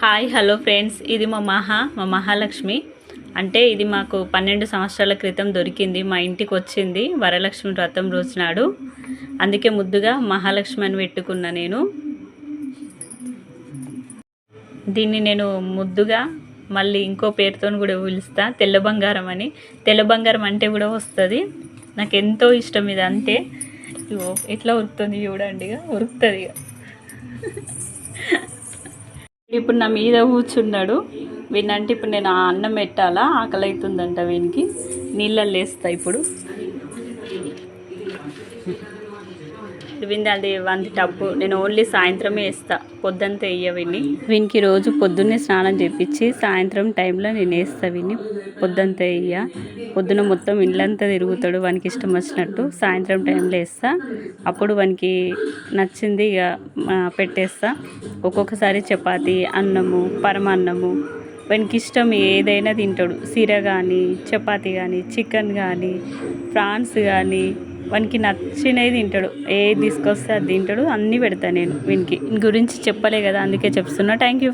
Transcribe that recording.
Hi hello friends, ఇది మా మహాలక్ష్మి. అంటే ఇది మాకు 12 సంవత్సరాల క్రితం దొరికింది. మా ఇంటికి వచ్చింది వరలక్ష్మి వ్రతం రోజు నాడు. అందుకే ముద్దుగా మహాలక్ష్మి అని పెట్టుకున్నా నేను. దీన్ని నేను ముద్దుగా మళ్ళీ ఇంకో పేరుతో కూడా పిలుస్తా, తెల్ల బంగారం అని. తెల్ల బంగారం అంటే కూడా వస్తుంది. నాకు ఎంతో ఇష్టం ఇది. అంతే ఇగో ఎట్లా ఉరుకుతుంది చూడండి, ఉరుకుతుంది ఇక. ఇప్పుడు నా మీద కూర్చున్నాడు. వీనంటే ఇప్పుడు నేను అన్నం పెట్టాలా, ఆకలి అవుతుందంట వీనికి. నీళ్ళల్లో వేస్తా ఇప్పుడు. వింది అది వంటి టప్పు నేను ఓన్లీ సాయంత్రమే వేస్తా, పొద్దుంతా వేయ వీనికి రోజు పొద్దున్నే స్నానం చేపించి సాయంత్రం టైంలో నేను వేస్తా. వీని పొద్దుంతా వేయ. పొద్దున మొత్తం ఇల్లంతా తిరుగుతాడు వానికి ఇష్టం వచ్చినట్టు. సాయంత్రం టైంలో వేస్తా, అప్పుడు వానికి నచ్చింది ఇక పెట్టేస్తా. ఒక్కొక్కసారి చపాతి, అన్నము, పరమాన్నము, వానికి ఇష్టం ఏదైనా తింటాడు. సిర కానీ, చపాతి కానీ, చికెన్ కానీ, ప్రాన్స్ కానీ, వానికి నచ్చినవి తింటాడు. ఏది తీసుకొస్తే అది తింటాడు. అన్నీ పెడతాను నేను వీనికి. గురించి చెప్పలే కదా, అందుకే చెప్తున్నా. Thank you.